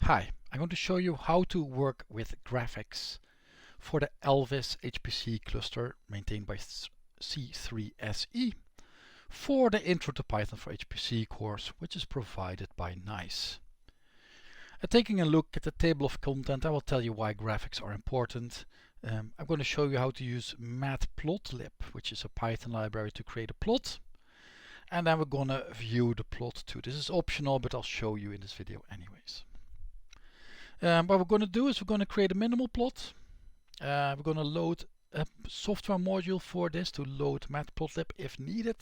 Hi, I'm going to show you how to work with graphics for the Alvis HPC cluster maintained by C3SE for the Intro to Python for HPC course, which is provided by NICE. Taking a look at the table of content, I will tell you why graphics are important. I'm going to show you how to use matplotlib, which is a Python library to create a plot. And then we're going to view the plot too. This is optional, but I'll show you in this video anyways. What we're going to do is we're going to create a minimal plot. We're going to load a software module for this to load matplotlib if needed.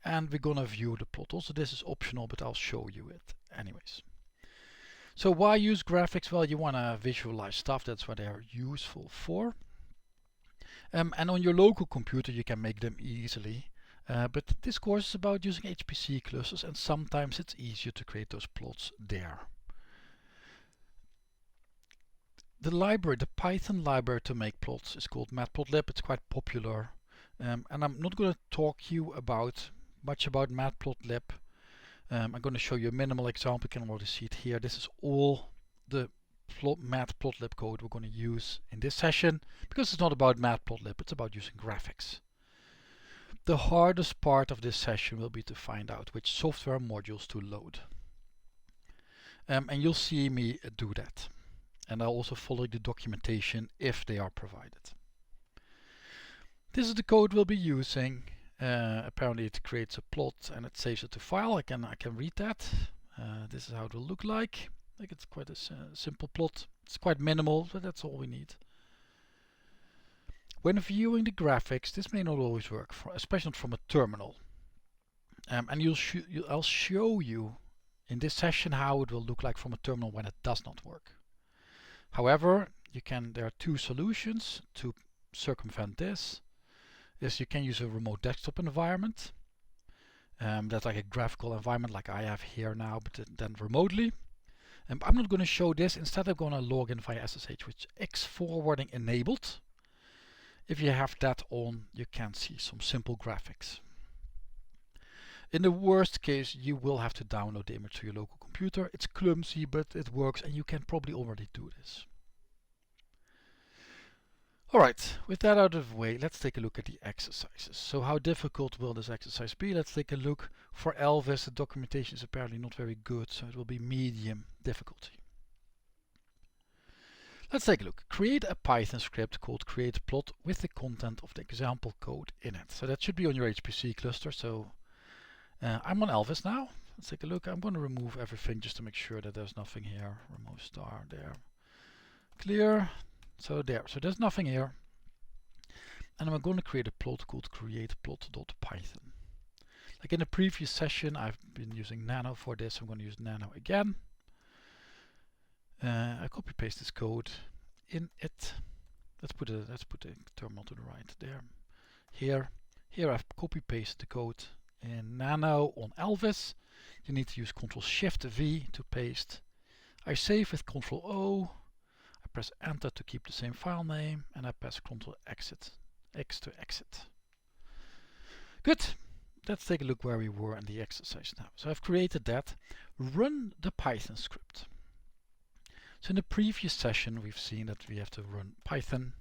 And we're going to view the plot. Also, this is optional, but I'll show you it anyways. So why use graphics? Well, you want to visualize stuff. That's what they are useful for. And on your local computer, you can make them easily. But this course is about using HPC clusters, and sometimes it's easier to create those plots there. The library, the Python library to make plots is called matplotlib. It's quite popular. And I'm not going to talk you much about matplotlib. I'm going to show you a minimal example. You can already see it here. This is all the matplotlib code we're going to use in this session, because it's not about matplotlib, it's about using graphics. The hardest part of this session will be to find out which software modules to load. And you'll see me do that. And I'll also follow the documentation if they are provided. This is the code we'll be using. Apparently it creates a plot and it saves it to file. I can read that. This is how it will look like. I think it's quite a simple plot. It's quite minimal, but that's all we need. When viewing the graphics, this may not always work, especially not from a terminal. And I'll show you in this session how it will look like from a terminal when it does not work. However, there are two solutions to circumvent this. You can use a remote desktop environment. That's like a graphical environment like I have here now, but then remotely. I'm not going to show this. Instead, I'm going to log in via SSH with X forwarding enabled. If you have that on, you can see some simple graphics. In the worst case, you will have to download the image to your local computer. It's clumsy, but it works, and you can probably already do this. Alright, with that out of the way, let's take a look at the exercises. So how difficult will this exercise be? Let's take a look. For Alvis, the documentation is apparently not very good, so it will be medium difficulty. Let's take a look. Create a Python script called createPlot with the content of the example code in it. So that should be on your HPC cluster. So I'm on Alvis now. Let's take a look. I'm going to remove everything just to make sure that there's nothing here. Remove star there. Clear. So there's nothing here. And I'm going to create a plot called createplot.python. Like in the previous session, I've been using Nano for this. I'm going to use Nano again. I copy paste this code in it. Let's put the terminal to the right there. Here I've copy pasted the code in Nano on Alvis. You need to use Ctrl+Shift+V to paste. I save with Ctrl+O. I press Enter to keep the same file name, and I press Ctrl+X to exit. Good. Let's take a look where we were in the exercise now. So I've created that. Run the Python script. So in the previous session, we've seen that we have to run Python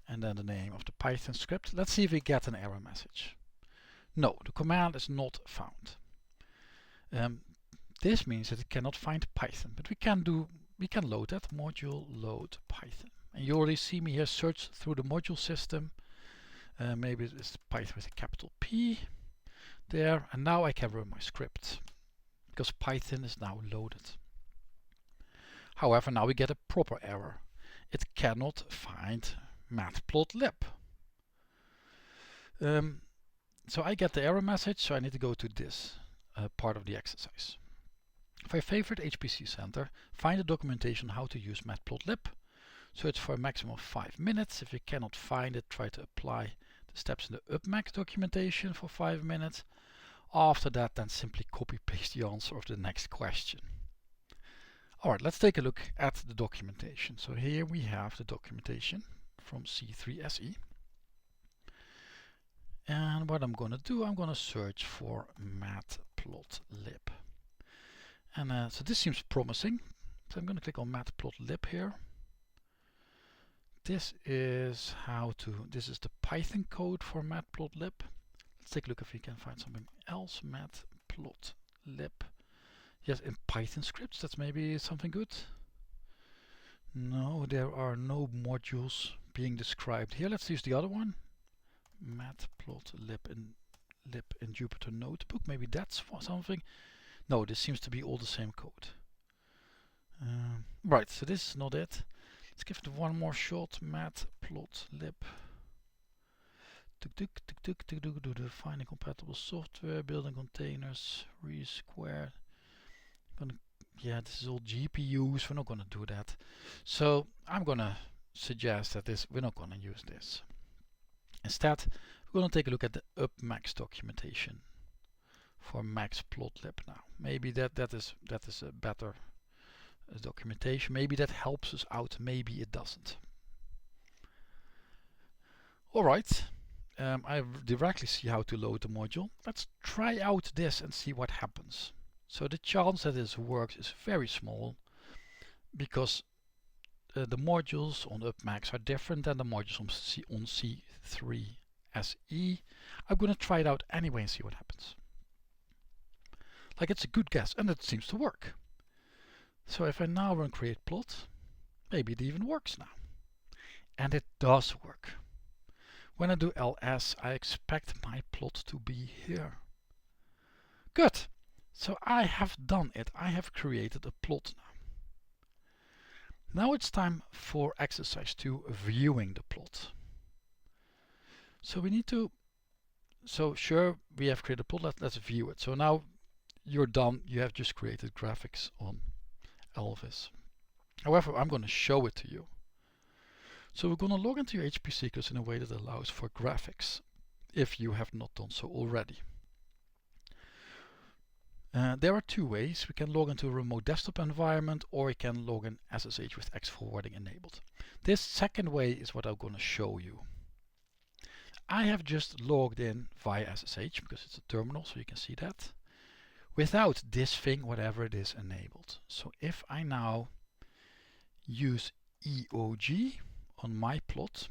and then the name of the Python script. Let's see if we get an error message. No, the command is not found. This means that it cannot find Python, but we can load that module load Python. And you already see me here search through the module system. Maybe it's Python with a capital P there. And now I can run my script because Python is now loaded. However, now we get a proper error. It cannot find matplotlib. So I get the error message, so I need to go to this part of the exercise. For your favorite HPC center, find the documentation on how to use matplotlib. Search for a maximum of 5 minutes. If you cannot find it, try to apply the steps in the UpMax documentation for 5 minutes. After that, then simply copy paste the answer of the next question. Alright, let's take a look at the documentation. So here we have the documentation from C3SE. And what I'm going to do, I'm going to search for matplotlib. And so this seems promising. So I'm going to click on matplotlib here. This is this is the Python code for matplotlib. Let's take a look if we can find something else. Matplotlib. Yes, in Python scripts, that's maybe something good. No, there are no modules being described here. Let's use the other one. Matplotlib in Jupyter Notebook. Maybe that's for something. No, this seems to be all the same code. Right, so this is not it. Let's give it one more shot. Matplotlib. Finding compatible software, building containers, resquare. Yeah, this is all GPUs. We're not gonna do that. So I'm gonna suggest that we're not gonna use this. Instead, we're gonna take a look at the UpMax documentation for matplotlib now. Maybe that is a better documentation. Maybe that helps us out. Maybe it doesn't. All right. I directly see how to load the module. Let's try out this and see what happens. So the chance that this works is very small because the modules on UpMax are different than the modules on C3SE. I'm going to try it out anyway and see what happens. Like, it's a good guess, and it seems to work. So if I now run create plot, maybe it even works now. And it does work. When I do ls, I expect my plot to be here. Good. So I have done it. I have created a plot now. Now it's time for exercise 2, viewing the plot. So we need to, sure, we have created a plot, let's view it. So now you're done, you have just created graphics on Alvis. However, I'm going to show it to you. So we're going to log into your HPC cluster in a way that allows for graphics, if you have not done so already. There are two ways. We can log into a remote desktop environment, or we can log in SSH with X forwarding enabled. This second way is what I'm going to show you. I have just logged in via SSH because it's a terminal, so you can see that, without this thing, whatever it is, enabled. So if I now use EOG on my plot,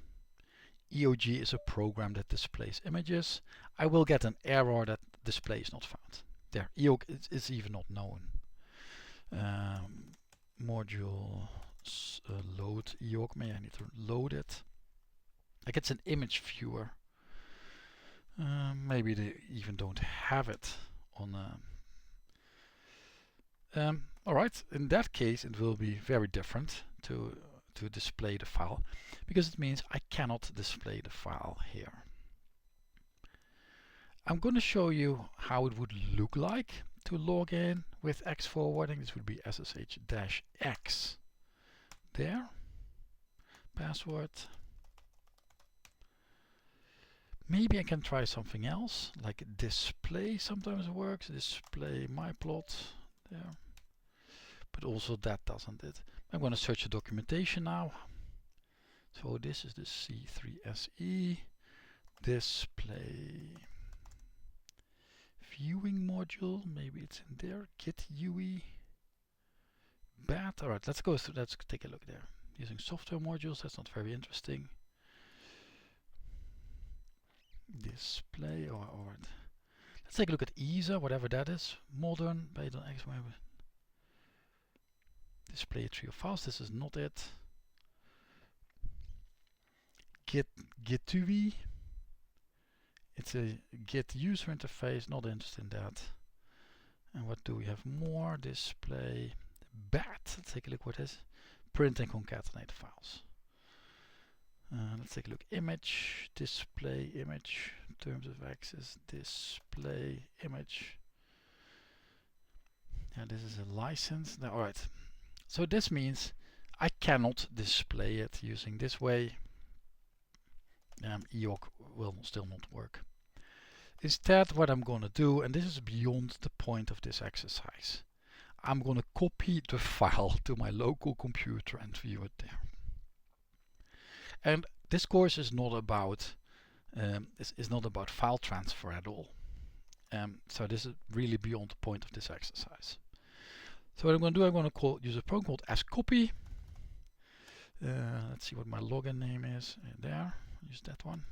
EOG is a program that displays images, I will get an error that display is not found. There, EOG is even not known. Module load EOG, may I need to load it. Like, it's an image viewer. Maybe they even don't have it on alright, in that case it will be very different to display the file, because it means I cannot display the file here. I'm going to show you how it would look like to log in with X forwarding. This would be SSH-X there, password. Maybe I can try something else, like display sometimes works, display my plot there, but also that doesn't it. I'm going to search the documentation now. So this is the C3SE display viewing module. Maybe it's in there. Git UI bat. All right, let's take a look there. Using software modules, that's not very interesting. Display or let's take a look at ESA, whatever that is. Modern based on X. Display a tree of files. This is not it. Git UI. It's a Git user interface. Not interested in that. And what do we have more? Display bat. Let's take a look what it is. Print and concatenate files. Let's take a look. Image, display image, terms of access, display image. Yeah, this is a license. All right. So this means I cannot display it using this way. EOG will still not work. Instead, what I'm going to do, and this is beyond the point of this exercise, I'm going to copy the file to my local computer and view it there. And this course is not about file transfer at all. So this is really beyond the point of this exercise. So what I'm going to do, I'm going to use a program called scopy. Let's see what my login name is. There, use that one.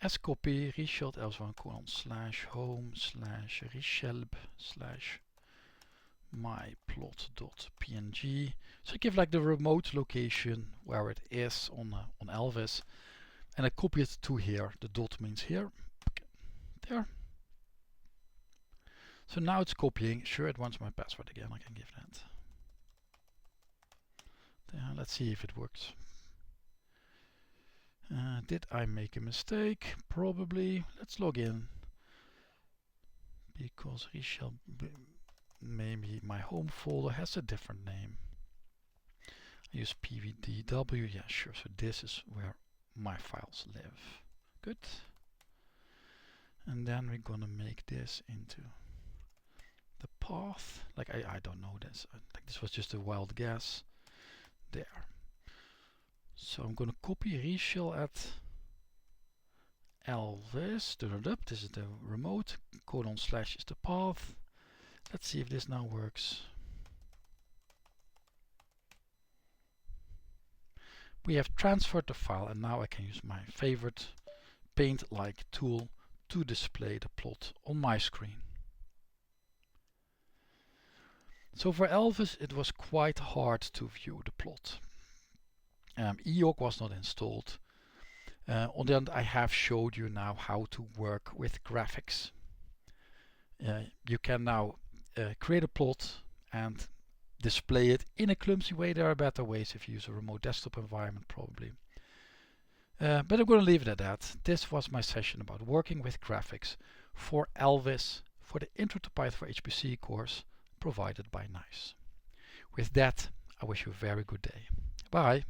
Scopy reshelb /home/reshelb/ myplot.png. So I give like the remote location where it is on Alvis, and I copy it to here. The dot means here. There. So now it's copying. Sure, it wants my password again. I can give that. There, let's see if it works. Did I make a mistake? Probably. Let's log in. Because reshelb, maybe my home folder has a different name. I use pvdw. Yeah, sure. So this is where my files live. Good. And then we're gonna make this into the path. Like I don't know this. I think this was just a wild guess. There. So I'm gonna copy reshelb at Alvis. This is the remote. / is the path. Let's see if this now works. We have transferred the file, and now I can use my favorite paint-like tool to display the plot on my screen. So for Alvis, it was quite hard to view the plot. eOC was not installed. On the other hand, I have showed you now how to work with graphics. You can now create a plot and display it in a clumsy way. There are better ways if you use a remote desktop environment probably. But I'm going to leave it at that. This was my session about working with graphics for Alvis for the Intro to Python for HPC course provided by NICE. With that, I wish you a very good day. Bye.